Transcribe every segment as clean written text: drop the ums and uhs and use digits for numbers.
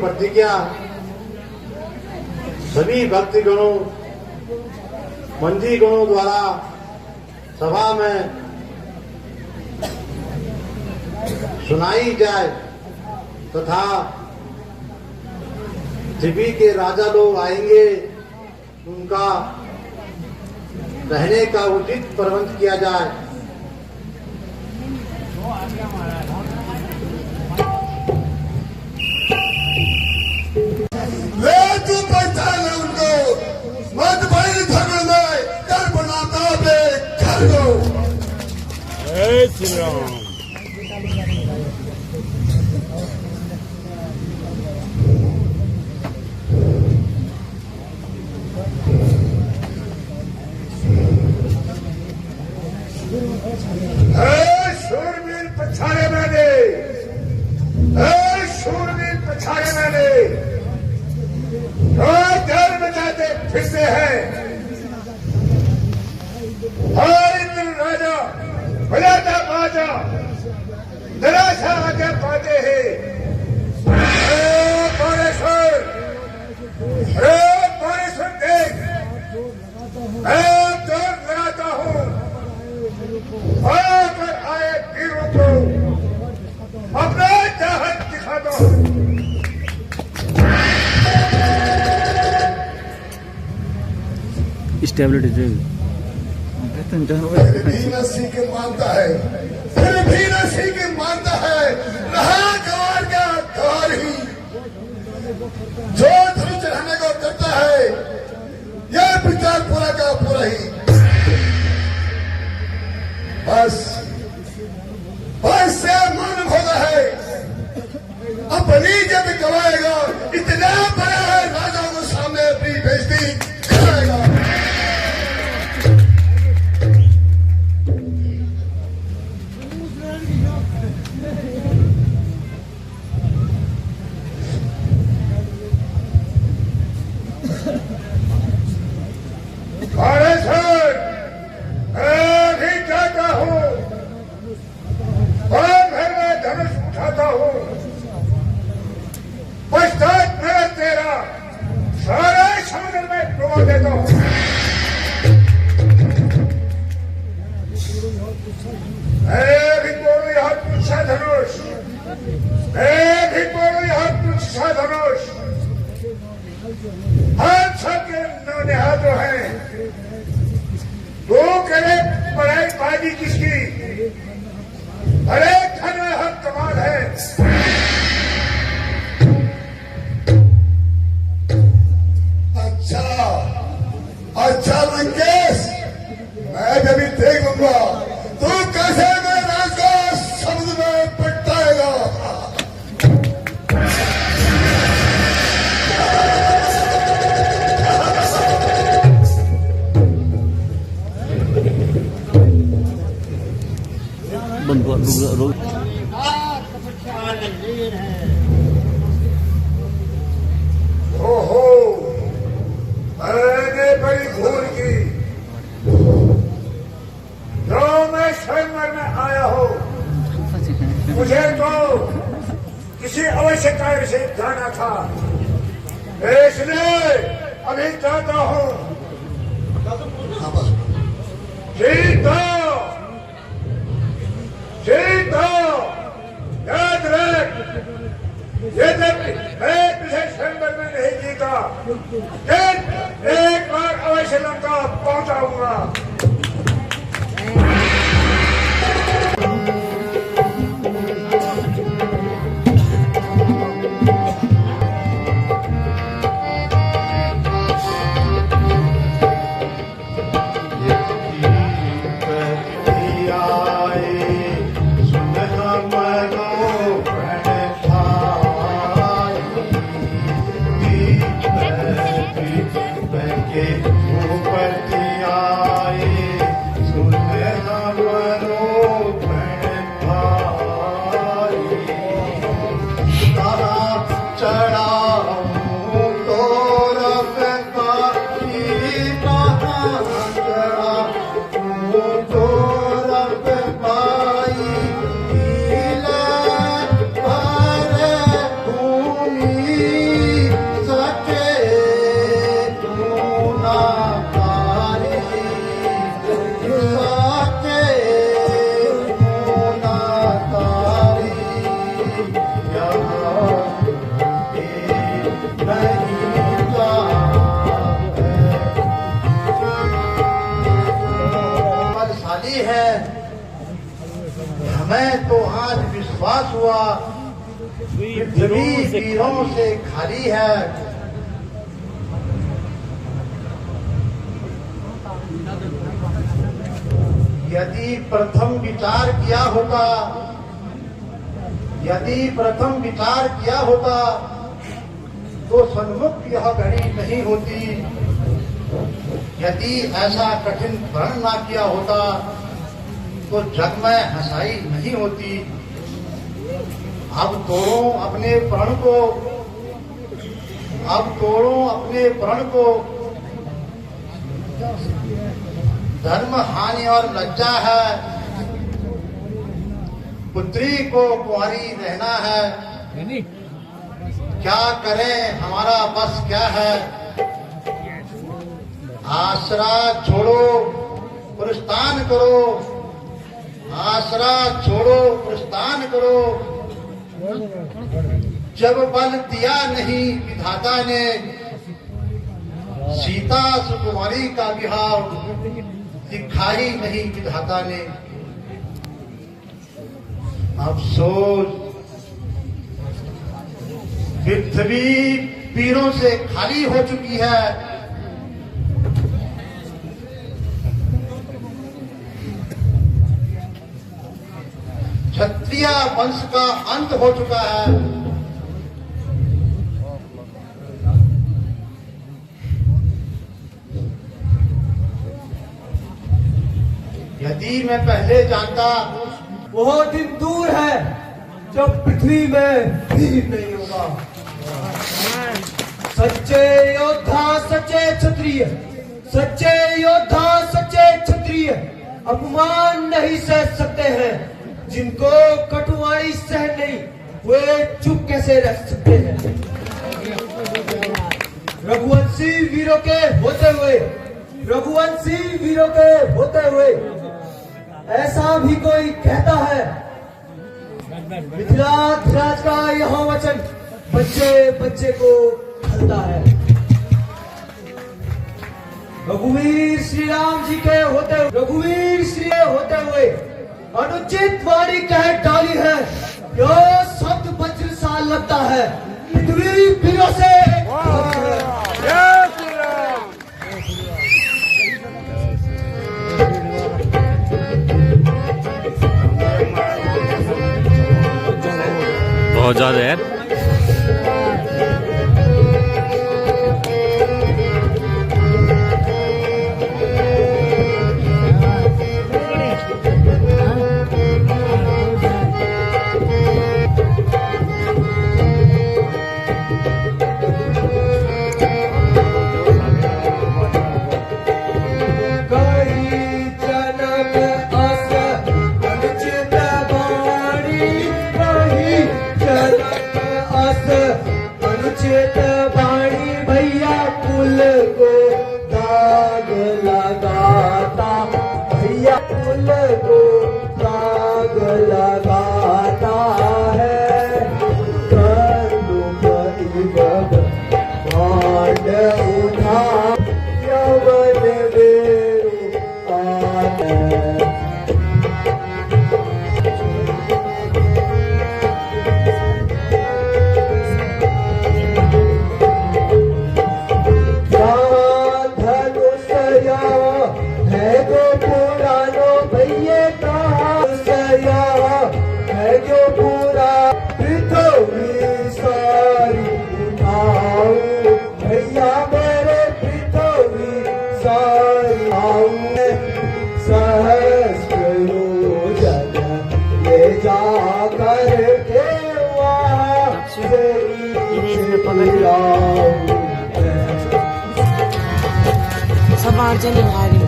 प्रतिज्ञा सभी भक्तगणों मंजी गणों द्वारा सभा में सुनाई जाए तथा त्रिवी के राजा लोग आएंगे, उनका रहने का उचित प्रबंध किया जाए। उनको मत भाई धर्म में कर बनाता बे कर दो। जय श्री राम। शूरवीर पछाड़े मैंने, शूरवीर पछाड़े मैंने, डर बचाते फिरते हैं। हर इंद्र राजा बजाता बाजा निराशा आगे पाते हैं। बाणेश्वर देख, मैं जोर लगाता हूँ आकर आए वीरों को अपना चाहत दिखाता हूँ। स्टेबिलिटी फिर भी न सीख मानता है, फिर भी न सीख मानता है। रहा गवार का गवार ही, जो धनुष चढ़ाने को करता है यह विचार पूरा का पूरा ही। बस से मालूम होता है अपनी जब गवाएगा इतना बड़ा है, राजाओं को सामने अपनी बेइज्जती कराएगा। हम सबके नौनिहाल हैं। वो करे पढ़ाई बाजी किसकी, अरे धन में हम कमाल है। अच्छा लंकेश, मैं जब देख लूंगा तू कैसे मेरे राज को समुद्र में पटाएगा। ओहो, मैंने बड़ी भूल की। जो मैं स्वयंवर में आया हूँ, मुझे तो किसी आवश्यकता से जाना था, इसलिए अभी जाता हूँ। सीता याद रख, यद्यपि मैं तुझे स्वयंवर में नहीं जीता, लेकिन एक बार अवश्य लंका पहुंचाऊंगा। विश्वास हुआ पृथ्वी वीरों से खाली है। यदि प्रथम विचार किया होता, यदि प्रथम विचार किया होता तो सन्मुख यह घड़ी नहीं होती। यदि ऐसा कठिन प्रण ना किया होता तो जग में हंसाई नहीं होती। अब तोड़ो अपने प्रण को, अब तोड़ो अपने प्रण को। धर्म हानि और लज्जा है, पुत्री को कुंवारी रहना है। क्या करें हमारा बस क्या है। आसरा छोड़ो प्रस्थान करो, आसरा छोड़ो प्रस्थान करो। जब बल दिया नहीं विधाता ने, सीता सुकुमारी का विहार लिखा ही नहीं विधाता ने। अफसोस पृथ्वी वीरों से खाली हो चुकी है। क्षत्रिय वंश का अंत हो चुका है। यदि मैं पहले जानता, वो दिन दूर है जब पृथ्वी में भीड़ नहीं होगा। सच्चे योद्धा सच्चे क्षत्रिय, सच्चे योद्धा सच्चे क्षत्रिय अपमान नहीं सह सकते हैं। जिनको कटुवाई सहन नहीं, वे चुप कैसे रह सकते हैं। रघुवंशी वीरों के होते हुए, रघुवंशी वीरों के होते हुए ऐसा भी कोई कहता है। मिथिलाधिराज का यह वचन बच्चे बच्चे को खलता है। रघुवीर श्री राम जी के होते, रघुवीर श्री होते हुए अनुचित वाणी कह डाली है। यह शब्द वज्र सा लगता है। पृथ्वी वीरों से बहुत ज्यादा है। अनुचित वाणी भैया कुल को दाग लगाता, भैया कुल को दाग लगाता है। कर्म परिवग भांड उठा यवन वेरु आने। सब आज निभा रही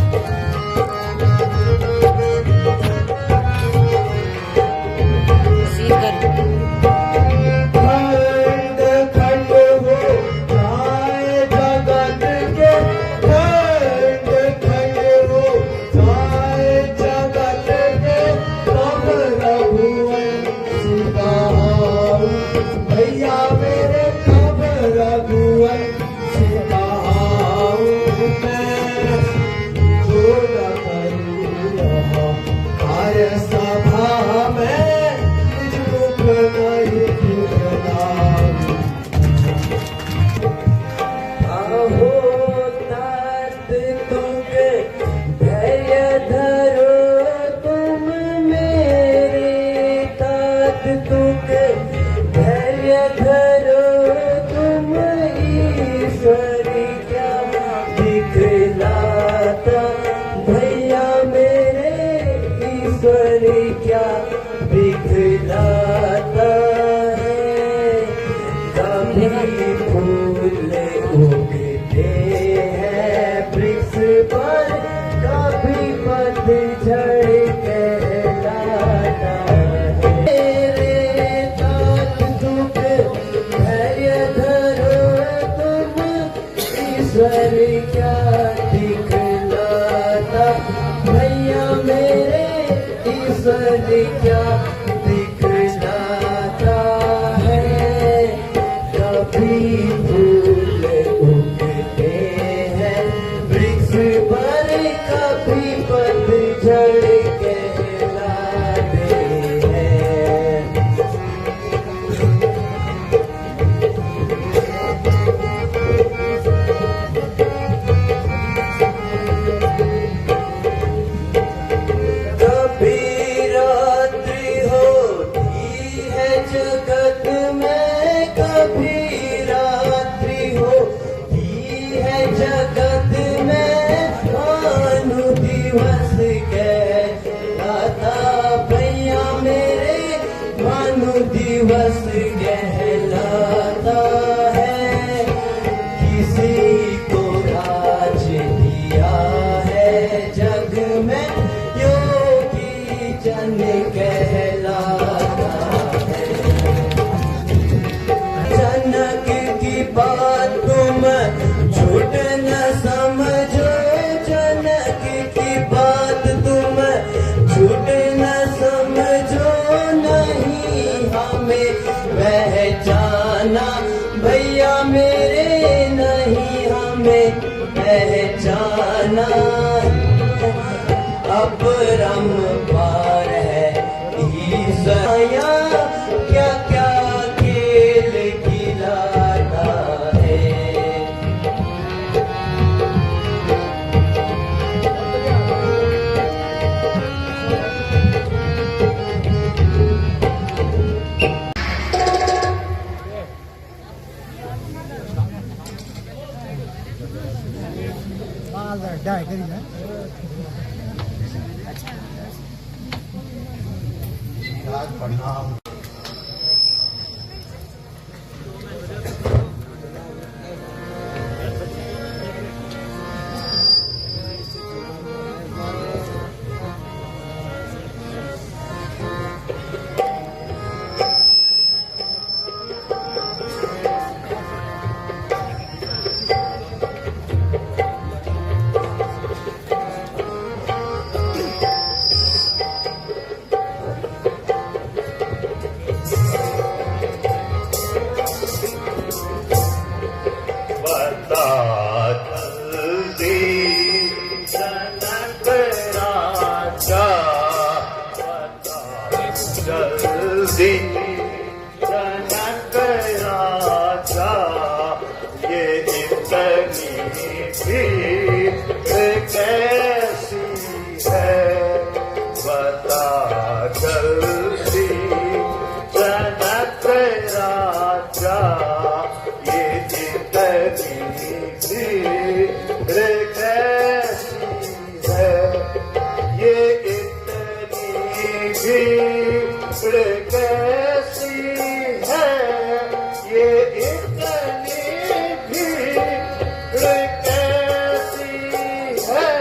सभा में ईश्वर क्या दिखलाता भैया मेरे, ईश्वर क्या दिखलाता है। कभी फूल उगते हैं वृक्ष पर, कभी पतझड़ कहलाते हैं। कभी रात्रि होती है जगत में, कभी रात्रि होती है जगत में, भानु दिवस कहलाता भैया मेरे, भानु दिवस कहलाता है। किसी को राज दिया है जग में, योगी जन कहलाता है। जनक की बात तुम झूठ न समझो, जनक की बात तुम झूठ न समझो, नहीं हमें पहचाना भैया मेरे, नहीं हमें पहचाना। अब रम पार है ईसाया, क्या क्या खेल खिलाता है। प्रणाम। जल्दी जनक राजा, ये इतनी भीड़ कैसी है, बता जल्दी जनक राजा, ये इतनी भीड़ कैसी है, ये इतनी भीड़ कैसी है, ये इतनी भीड़ कैसी है,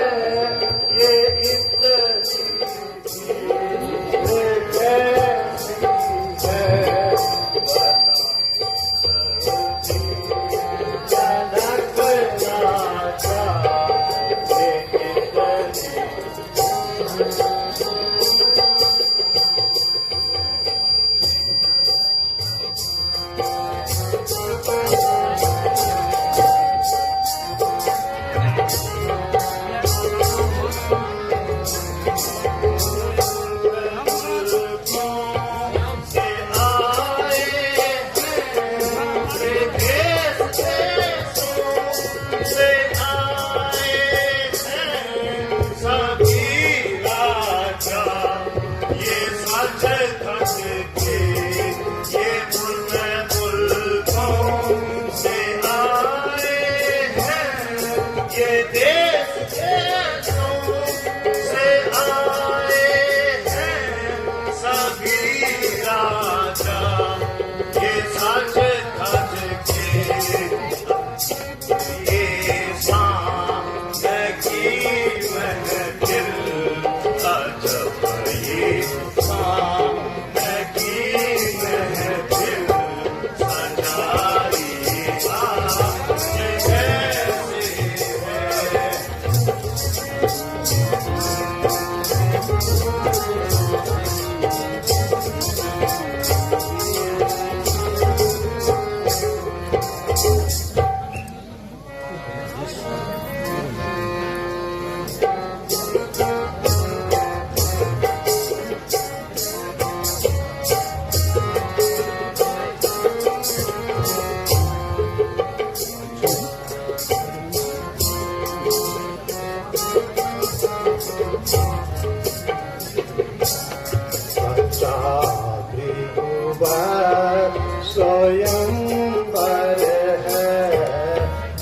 स्वयंवर है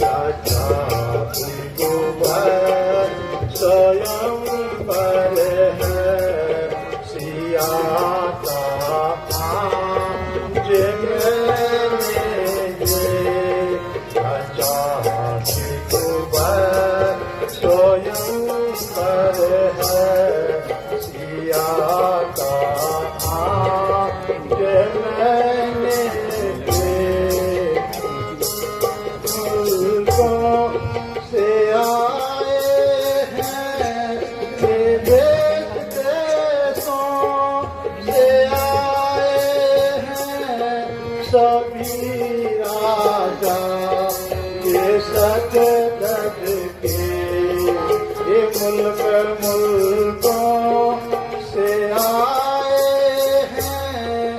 राजा त्रिभुवन स्वयंवर है सिया का आज मैंने राजा त्रिभुवन स्वयंवर है सिया का आज मैंने से आए हैं ये देश देशों से आए हैं सभी राजा ये सच गज के ये मुल्क मुल्कों से आए हैं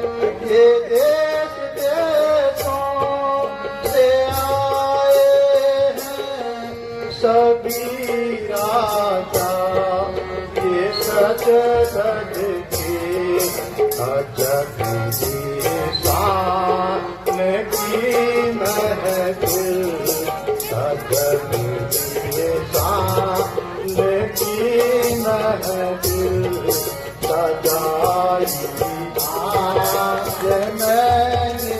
ये देश देशों से आए हैं सभी राजा ये सच गज के अजब की शान की महफिल अजब की शान की महफिल सजाई आज मैंने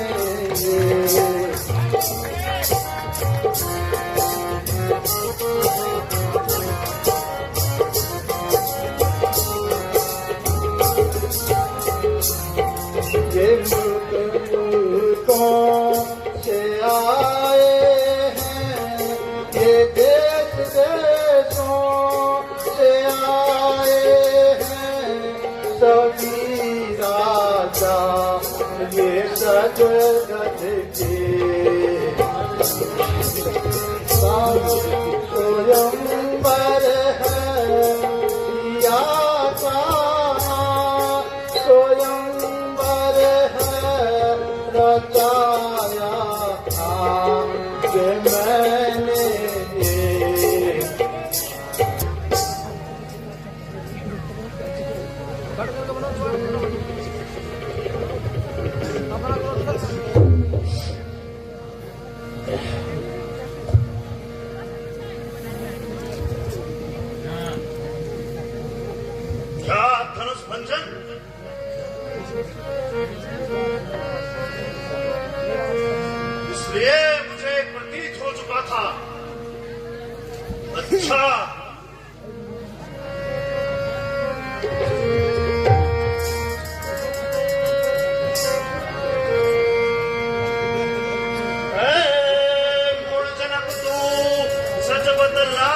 ये मुल्कों से आए हैं ये देश देशों से आए हैं सभी राजा ये सज गज के स्वयंवर है सिया का स्वयंवर है रचाया आज मैंने क्या धनुष भंजन इसलिए मुझे प्रतीत हो चुका था। अच्छा मुड़ जनक तू सच बदला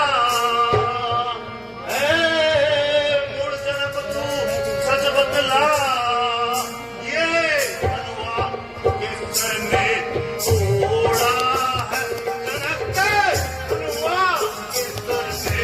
बदला ये बनवा किसने तोड़ा है जनक बनवा किसने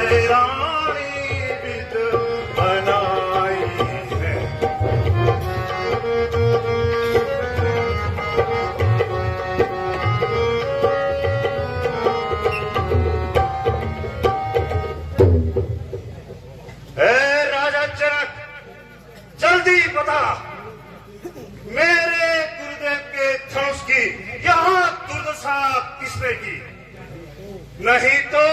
से रानी विद बनाई है। राजा जनक, जल्दी बता, मेरे गुरुदेव के धनुष की यहां दुर्दशा किसने की? नहीं तो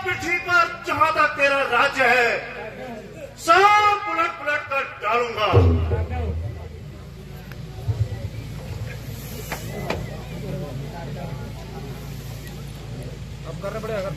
पृथ्वी पर जहां तक तेरा राज्य है सब उलट पुलट कर डालूंगा। अब करना पड़ेगा।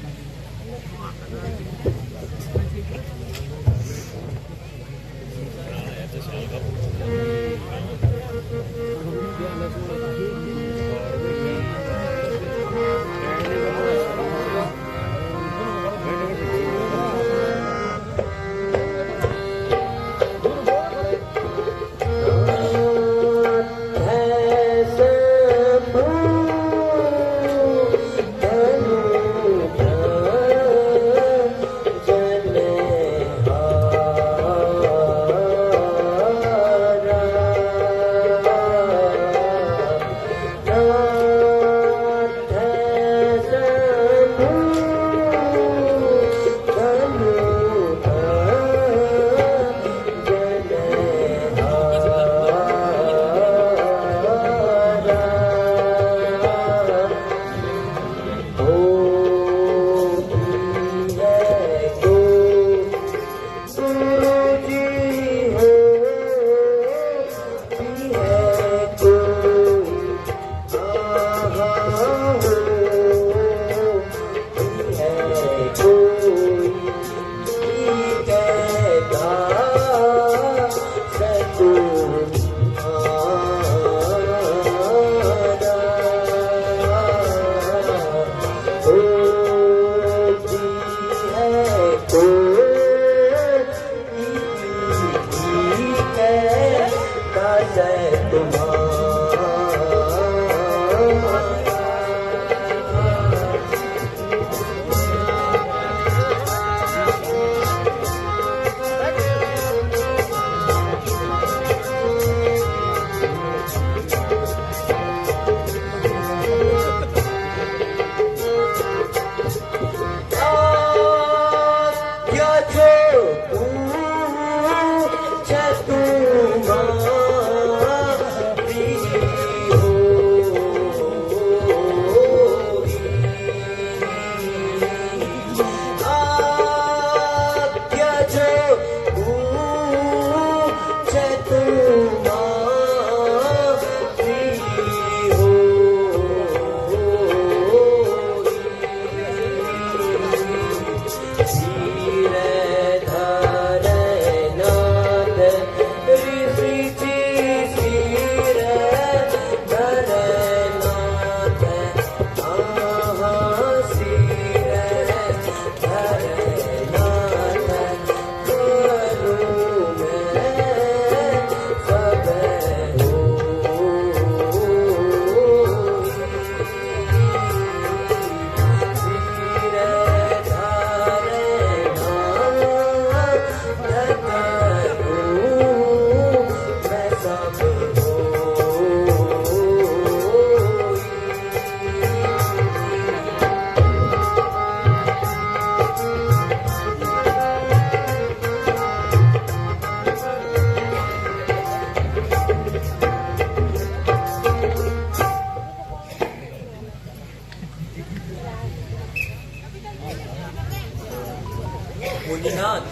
मुनिनाथ,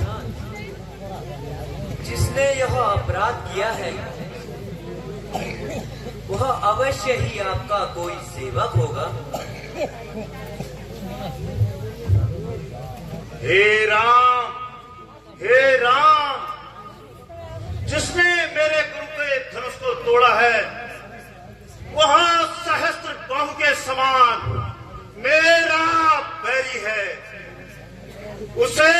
जिसने यह अपराध किया है वह अवश्य ही आपका कोई सेवक होगा। हे राम, जिसने मेरे गुरु के धनुष को तोड़ा है वह सहस्त्र बाहु के समान मेरा बैरी है। उसे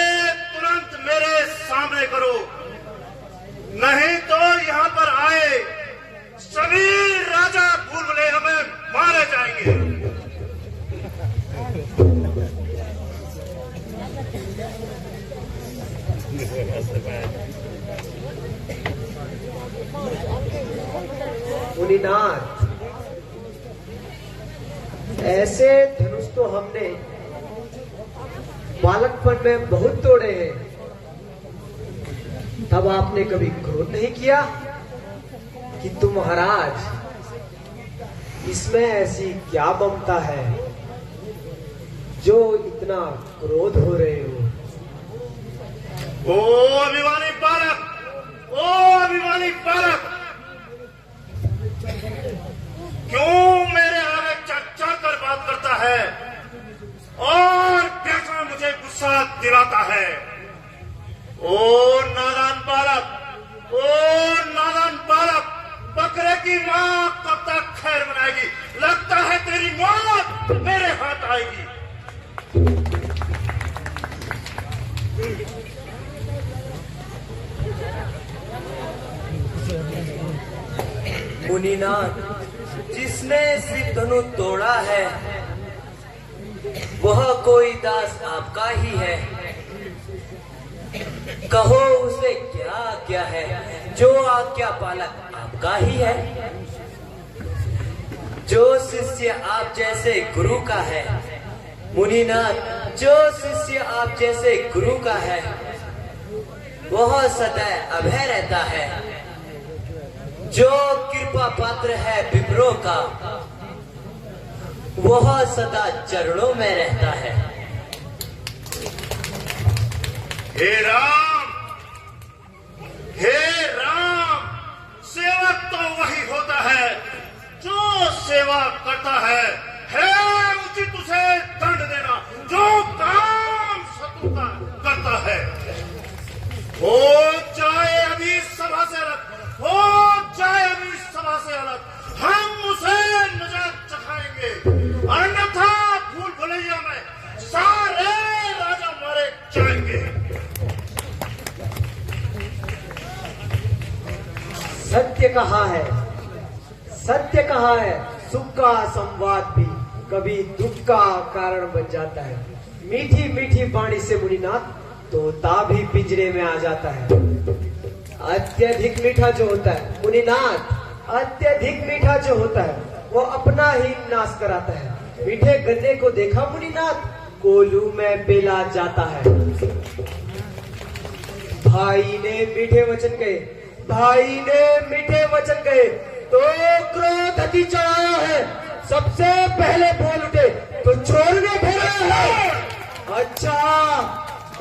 तुरंत मेरे सामने करो, नहीं तो यहाँ पर आए सभी राजा भूल भुलैया हमें मारे जाएंगे। मुनिनाथ, ऐसे धनुष तो हमने बालकपन में बहुत तोड़े हैं। तब आपने कभी क्रोध नहीं किया कि तुम महाराज, इसमें ऐसी क्या ममता है जो इतना क्रोध हो रहे हो? ओ अभिमानी बालक, ओ अभिमानी बालक, क्यों मेरे आगे चढ़ कर बात करता है और बीच में मुझे गुस्सा दिलाता है? ओ नादान बालक, ओ नादान बालक, बकरे की माँ कब तक खैर बनाएगी? लगता है तेरी मौत मेरे हाथ आएगी। मुनिनाथ, जिसने श्री धनु तोड़ा है वह कोई दास आपका ही है। कहो उसे क्या क्या है, जो आज्ञा पालक आपका ही है। जो शिष्य आप जैसे गुरु का है मुनिनाथ, जो शिष्य आप जैसे गुरु का है वह सदैव अभय रहता है। जो कृपा पात्र है विप्रो का वह सदा चरणों में रहता है। हे राम, हे राम, सेवक तो वही होता है जो सेवा करता है उचित उसे दंड देना जो काम शत्रु का करता है। हो जाए अभी सभा से अलग, हो जाए अभी सभा से अलग, हम उसे नजर चखाएंगे, अन्यथा भूल भुलैया में सारे राजा मारे जाएंगे। सत्य कहा है, सत्य कहा है, सुख का संवाद भी कभी दुख का कारण बन जाता है। मीठी मीठी वाणी से मुनिनाथ तोता भी पिंजरे में आ जाता है। अत्यधिक मीठा जो होता है मुनिनाथ, अत्यधिक मीठा जो होता है वो अपना ही नाश कराता है। मीठे गन्ने को देखा मुनिनाथ, कोल्हू में बेला जाता है। भाई ने मीठे वचन कहे, भाई ने मीठे वचन कहे तो क्रोध अति चढ़ाया है। सबसे पहले बोल उठे तो छोड़ने फिरा है। अच्छा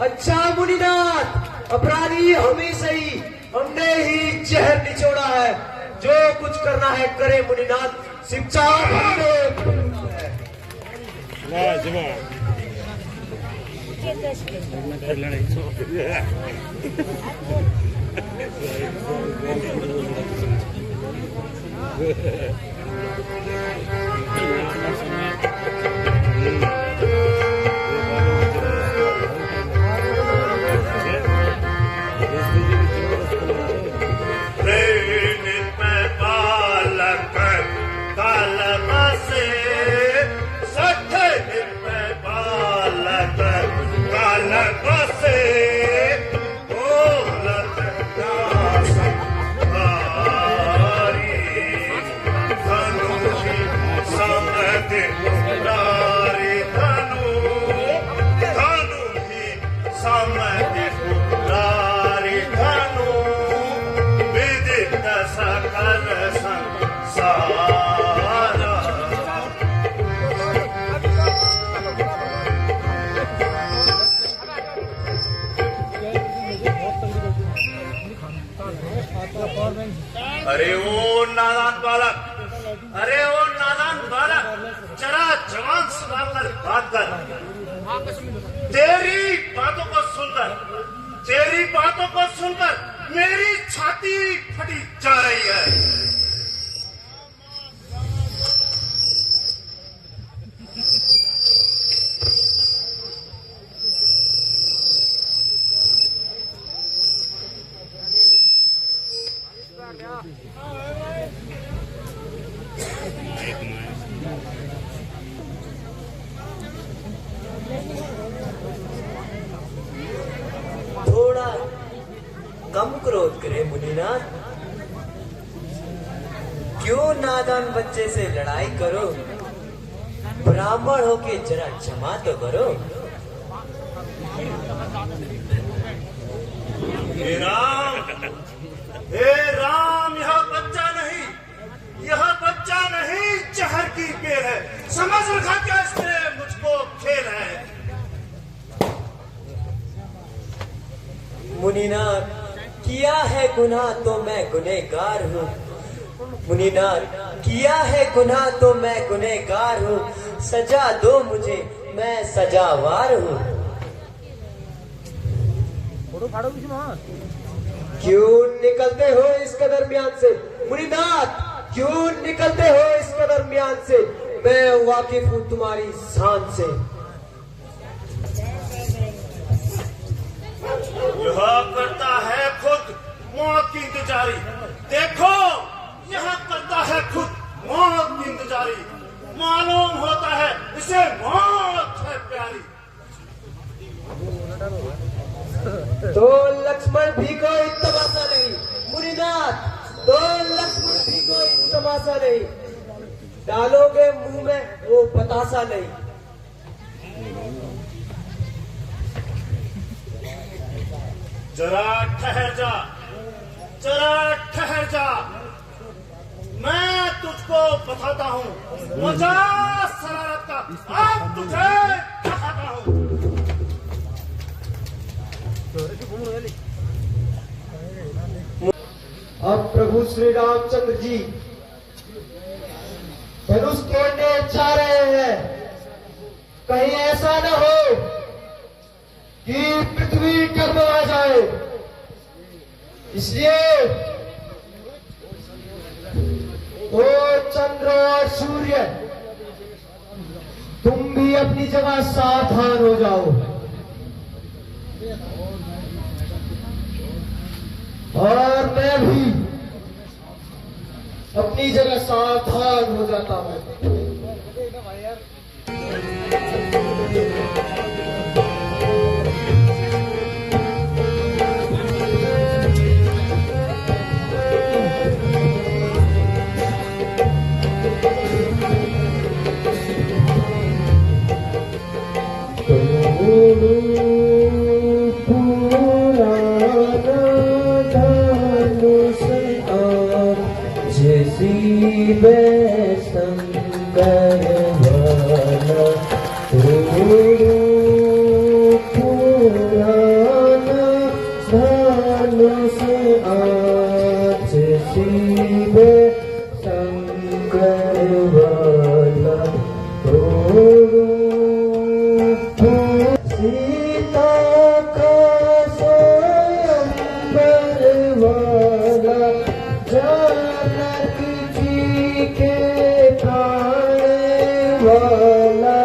अच्छा मुनिनाथ, अपराधी हम ही सही, हमने ही जहर निचोड़ा है। जो कुछ करना है करे मुनिनाथ, शिक्षा हमने अरे ओ नादान बालक, अरे ओ नादान बालक, जरा जवान सुनाकर बात कर। तेरी बातों को सुनकर, तेरी बातों को सुनकर मेरी छाती फटी जा रही है। थोड़ा कम क्रोध करे मुनिनाथ। क्यों नादान बच्चे से लड़ाई करो, ब्राह्मण होके जरा क्षमा तो करो। हे राम, यह बच्चा नहीं, यह बच्चा नहीं, जहर की पेड़ है। समझ रखा क्या इसने मुझको खेल है। मुनीनाथ, किया है गुनाह तो मैं गुनहगार हूँ। मुनीनाथ, किया है गुनाह तो मैं गुनहगार हूँ। सजा दो मुझे, मैं सजावार हूँ। क्यों निकलते हो इसके दरमियान से? मुनीनाथ, क्यों निकलते हो इसके दरमियान से? मैं वाकिफ हूँ तुम्हारी शान से। यह करता है खुद मौत की इंतजारी। देखो, यह करता है खुद मौत की इंतजारी। मालूम होता है इसे मौत है प्यारी। तो लक्ष्मण भी कोई तमाशा नहीं। मुनीनाथ, तो लक्ष्मण भी कोई तमाशा नहीं। डालोगे मुंह में वो बतासा नहीं। जरा ठहर जा, जरा ठहर जा, मैं तुझको बताता हूँ मजा शरारत का। अब तुझे दिखाता हूँ। अब प्रभु श्री रामचंद्र जी धनुष तोड़ने जा रहे हैं। कहीं ऐसा न हो कि पृथ्वी डगमगा जाए, इसलिए ओ चंद्र और सूर्य, तुम भी अपनी जगह सावधान हो जाओ। और मैं भी अपनी जगह सावधान हो जाता हूं। वाला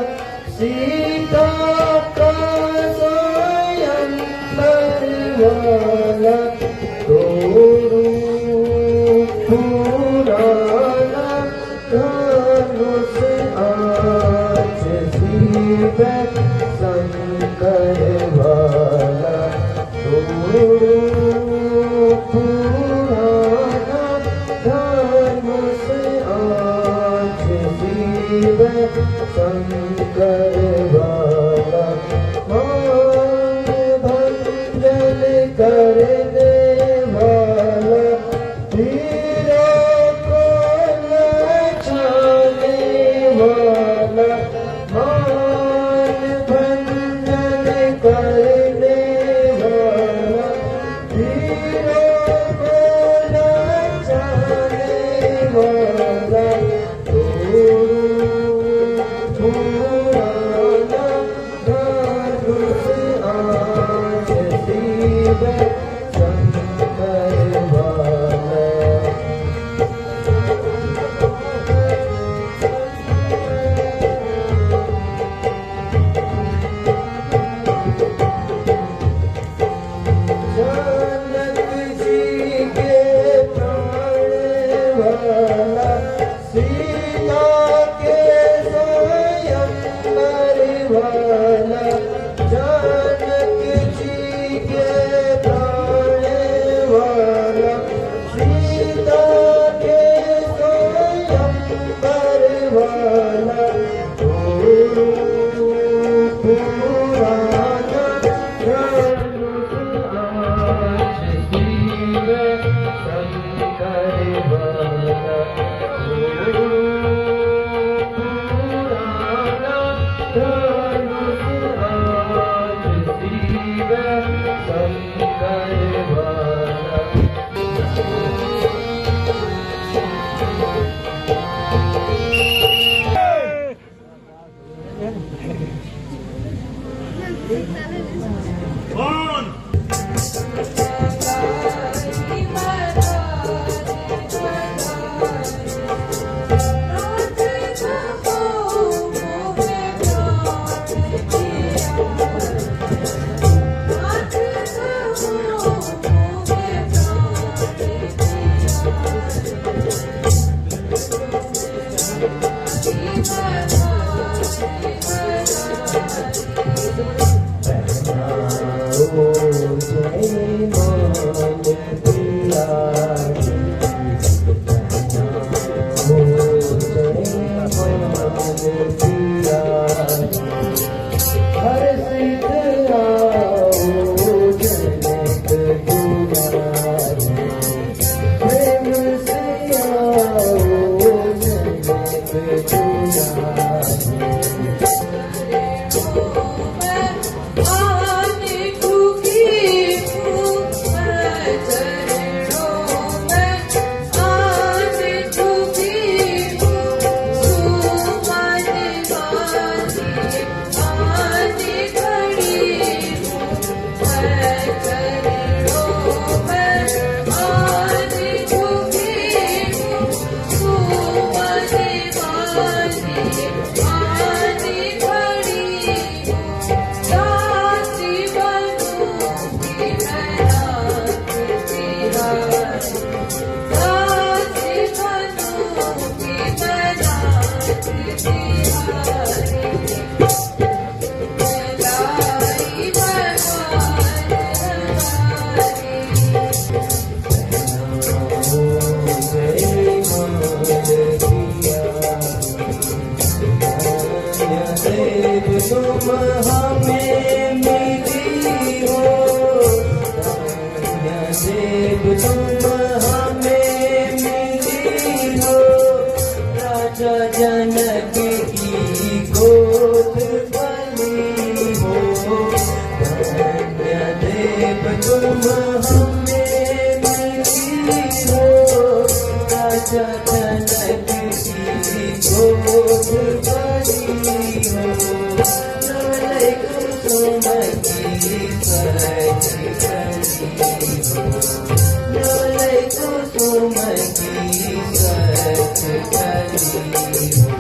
जनक की गोद बनी हो, धन्य देव तुम हमें मिली हो, राजा जनक की गोद बनी हो, नवल कुसुम की सच करी हो, नवल कुसुम की सच करी हो,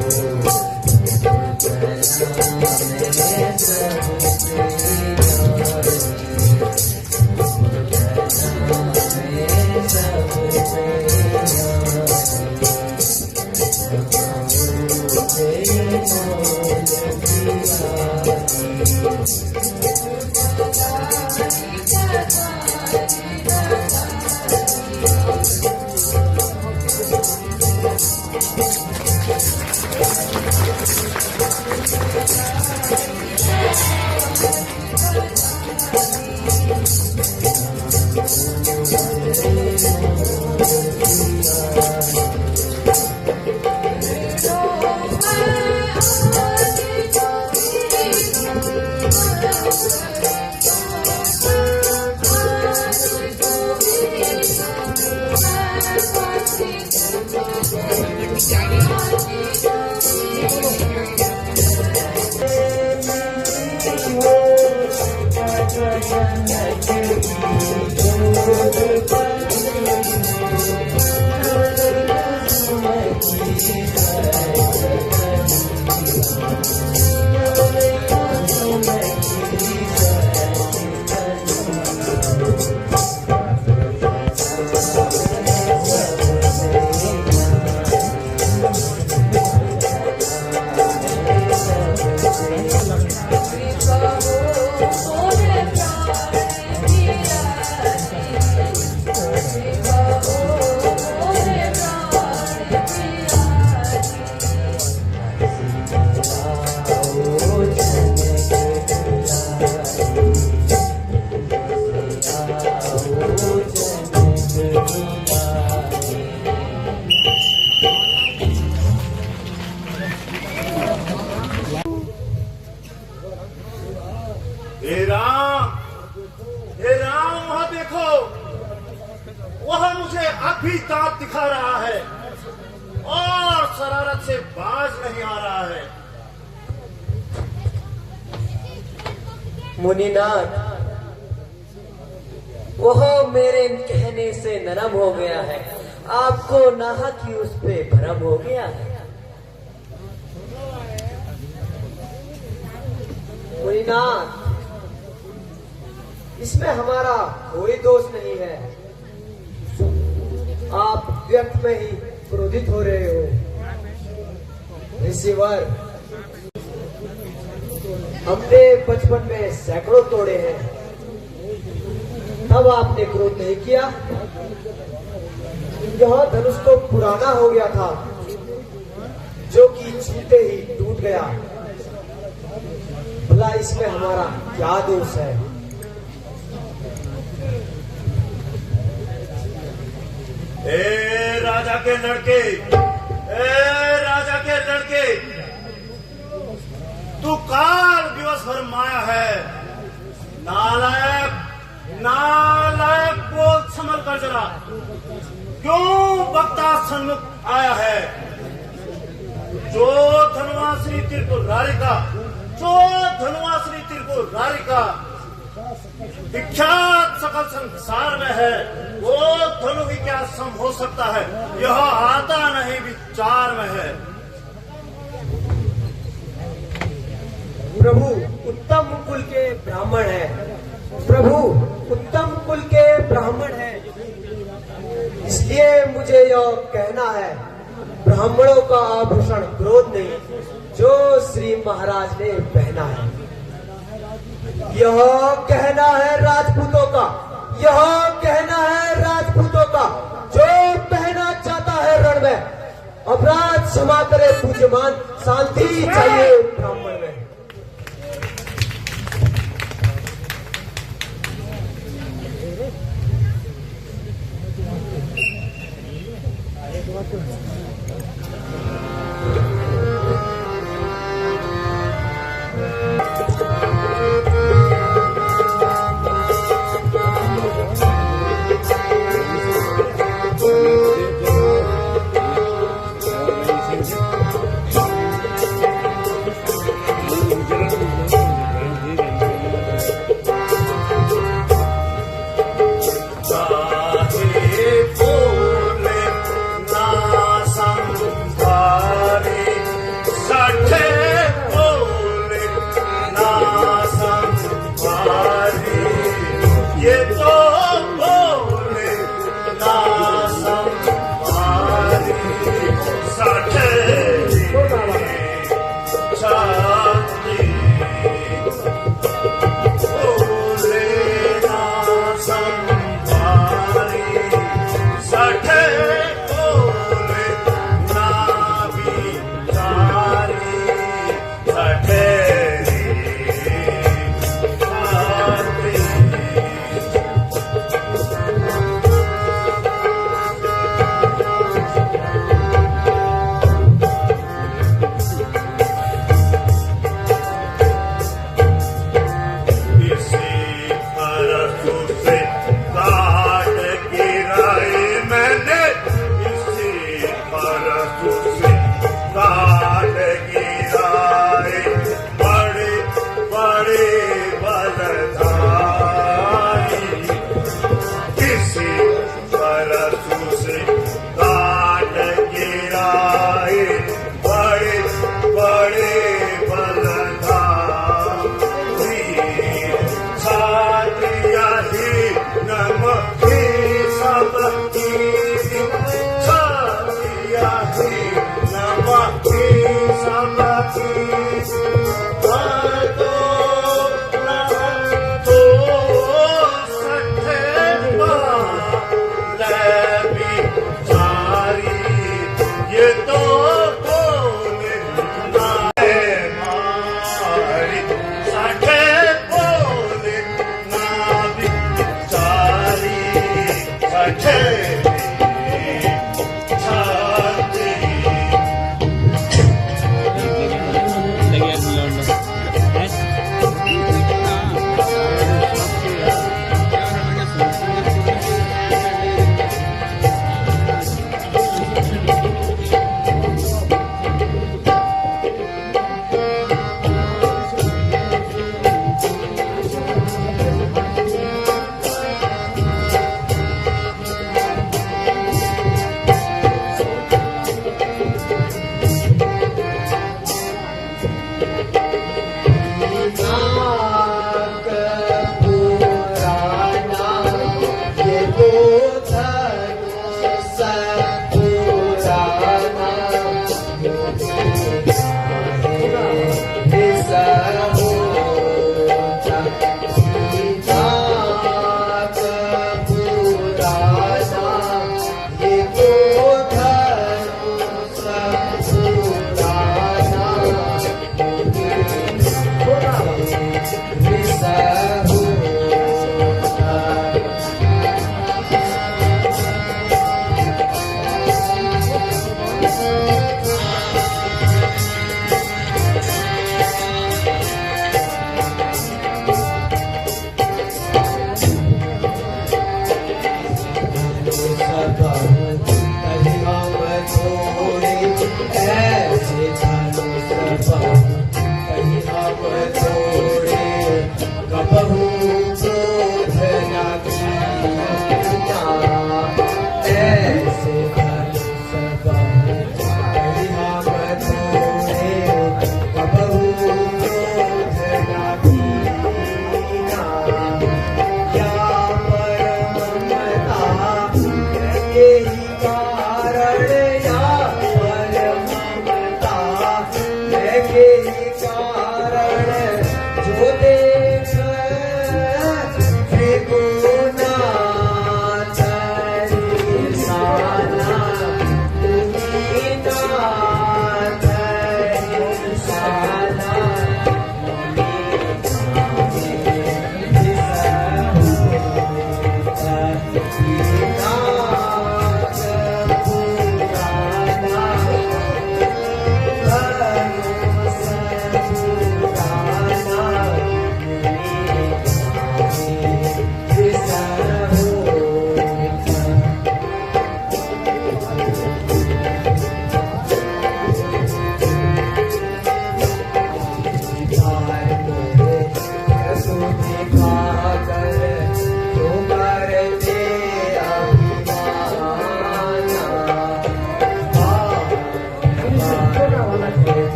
हे राम, वहां देखो, वह मुझे अब भी दांत दिखा रहा है और शरारत से बाज नहीं आ रहा है। मुनिनाथ, वह मेरे कहने से नरम हो गया है, आपको नाहक ही उस पे भरम हो गया है। मुनिनाथ, इसमें हमारा कोई दोष नहीं है, आप व्यर्थ में ही क्रोधित हो रहे हो। ऋषिवर, हमने बचपन में सैकड़ों तोड़े हैं, तब आपने क्रोध नहीं किया। यह धनुष तो पुराना हो गया था, जो कि छूते ही टूट गया। भला इसमें हमारा क्या दोष है? ए राजा के लड़के, तू काल दिवस भर माया है। नालायक बोल संभल कर जरा, क्यों बक्ता सन्मुख आया है? जो धनवासिनी त्रिपुरारी का विख्यात सकल संसार में है, वो धनु ही क्या सम हो सकता है? यह आता नहीं विचार में है। प्रभु उत्तम कुल के ब्राह्मण है, प्रभु उत्तम कुल के ब्राह्मण है, इसलिए मुझे यह कहना है, ब्राह्मणों का आभूषण क्रोध नहीं, जो श्री महाराज ने पहना है। यह कहना है राजपूतों का, यह कहना है राजपूतों का, जो पहना चाहता है रण में। अपराध क्षमा करे पूज्यमान, शांति चाहिए ब्राह्मण में।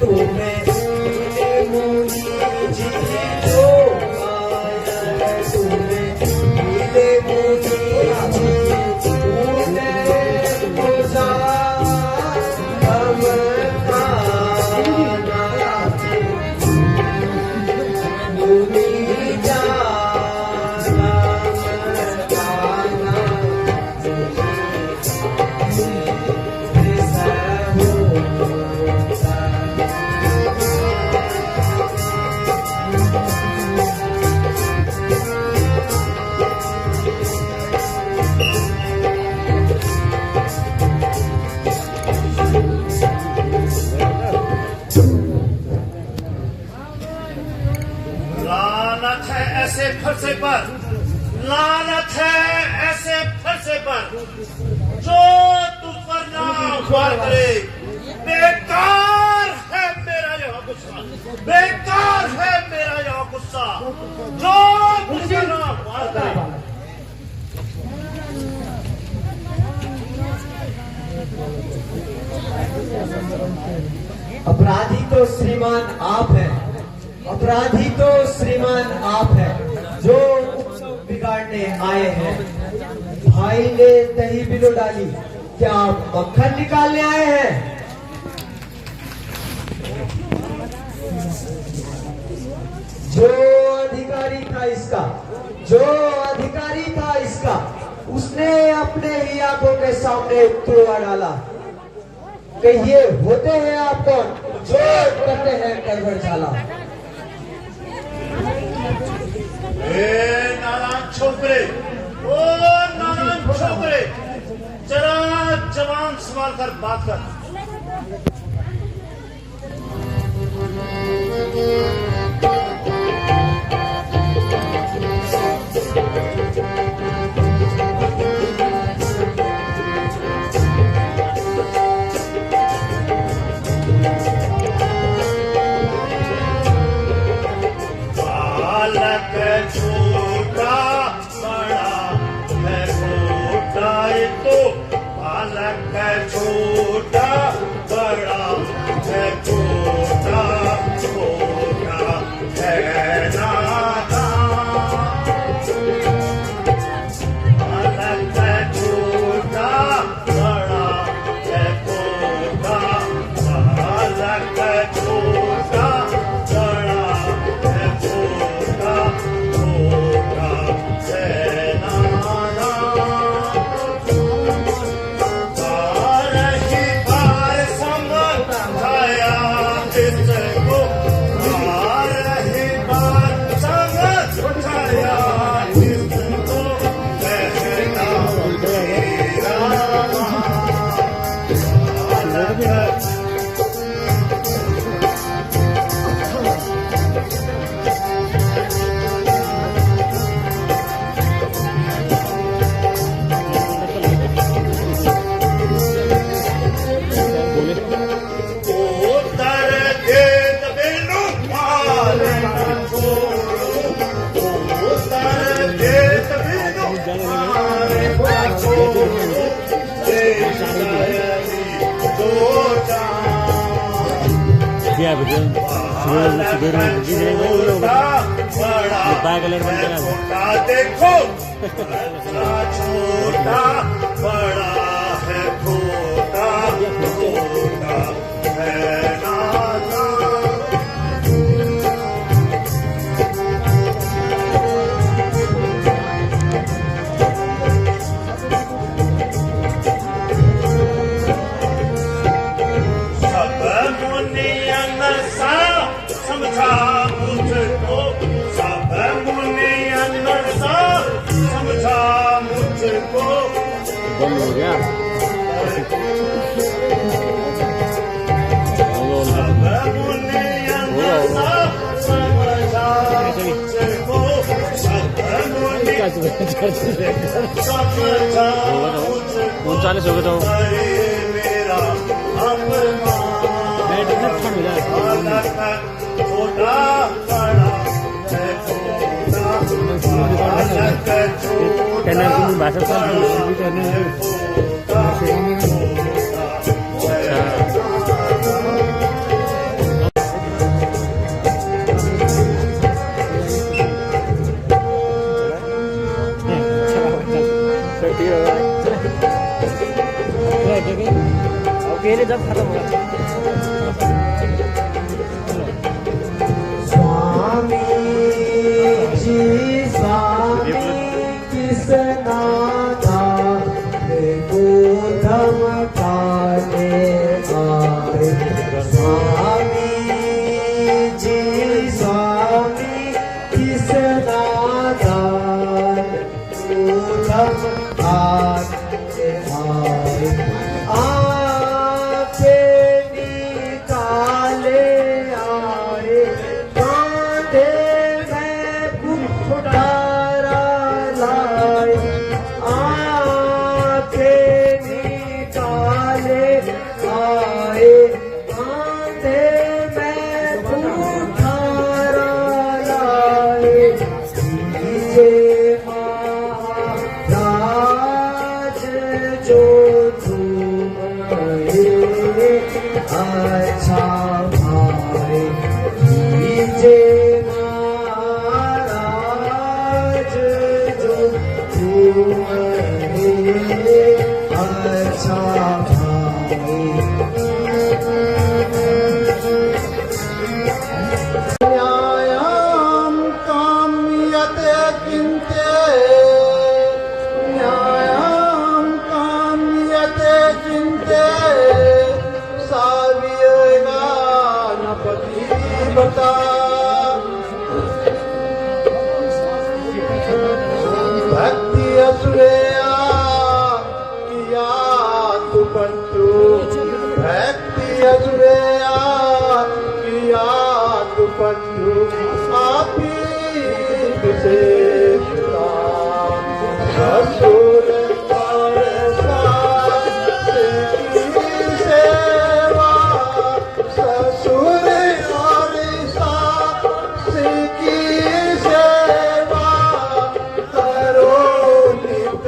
तुम्हें मिले मुनि जी जो पाया है, तुम्हें मिले मुनि जी तूने मुझा हम खाना मुनि जाना खाना लानत है ऐसे फरसे पर, लानत है ऐसे फरसे पर जो तू पर नाम करे। बेकार है मेरा यह गुस्सा, बेकार है मेरा यह गुस्सा जो मुझे नाम करे। अपराधी तो श्रीमान आप हैं, अपराधी तो श्रीमान आप हैं जो उत्सव बिगाड़ने आए हैं। भाई ने दही बिलो डाली, क्या आप मक्खन निकालने आए हैं? जो अधिकारी था इसका, जो अधिकारी था इसका, उसने अपने ही आंखों के सामने तोड़ा डाला। कहिए होते हैं आप कौन जो करते हैं गड़बड़ झाला? नारायण छोकरे, ओ नारायण छोकरे, जरा जवान सवाल कर बात कर। बालक छोटा बड़ा है छोटा, ये तो बालक छोटा बड़ा है छोटा, छोटा है नादान। बालक छोटा बड़ा है छोटा, बालक छोटा बड़ा है छोटा, छोटा है नादान। बार ही बार समझाया इसको, बार ही बार समझाया इसको, कहना मेरा बालक उतर देत बिनु मारे न छोड़ो, उतर देत बिनु मारे न छोड़ो, देश दयाली दो जान। बालक छोटा बड़ा है छोटा, देखो बच्चा छोटा बड़ा है छोटा, छोटा है नादान। सब मुनियन सा समझा मुझको, सब मुनियन सा समझा मुझको। बंद हो गया। सब मुनियन सा समझा मुझको, सब मुनियन समझा मुझको। 39 हो गए तो मेरा अपना बालक छोटा बड़ा है छोटा, बालक छोटा भाषा पंचु आपी से ससुर और सास की सेवा, ससुर और सास की सेवा करो नित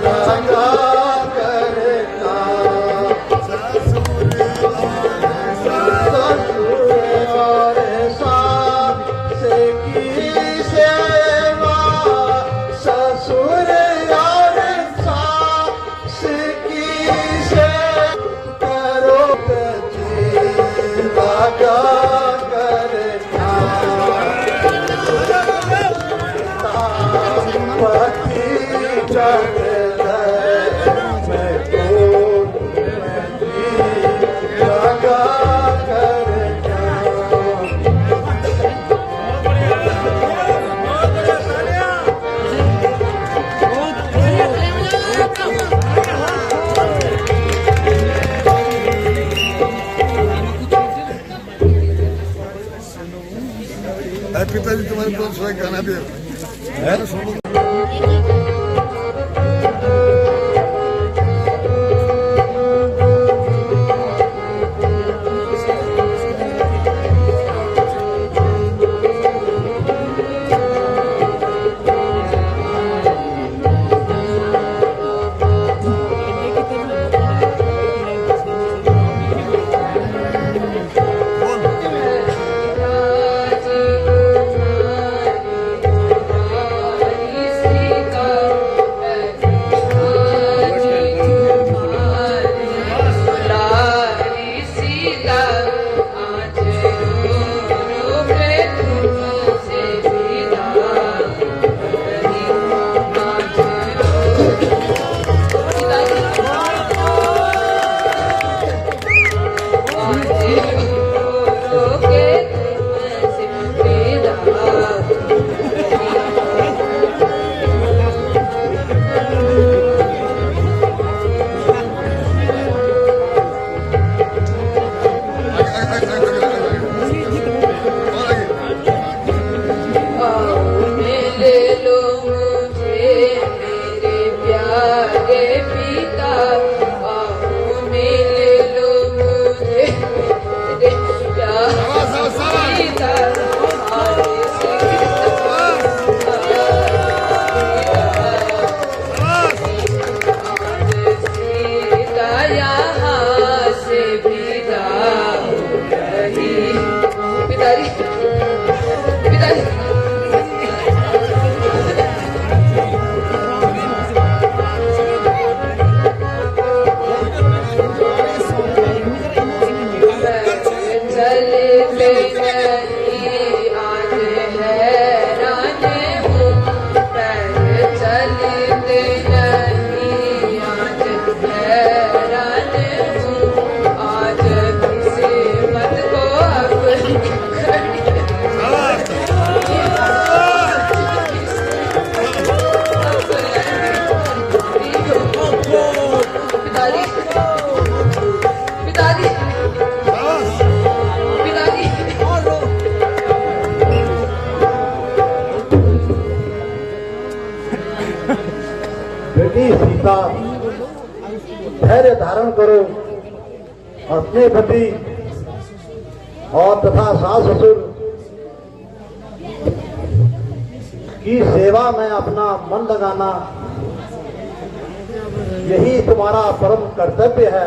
लगा करना। ससुर और सास की सेवा, ससुर और सास की सेवा करो लगा करना। पति जग मैं लगा करना। पिताजी तुम्हारे पास गाना भी है। बेटी सीता धैर्य धारण करो, अपने पति और तथा सास ससुर की सेवा में अपना मन लगाना यही तुम्हारा परम कर्तव्य है।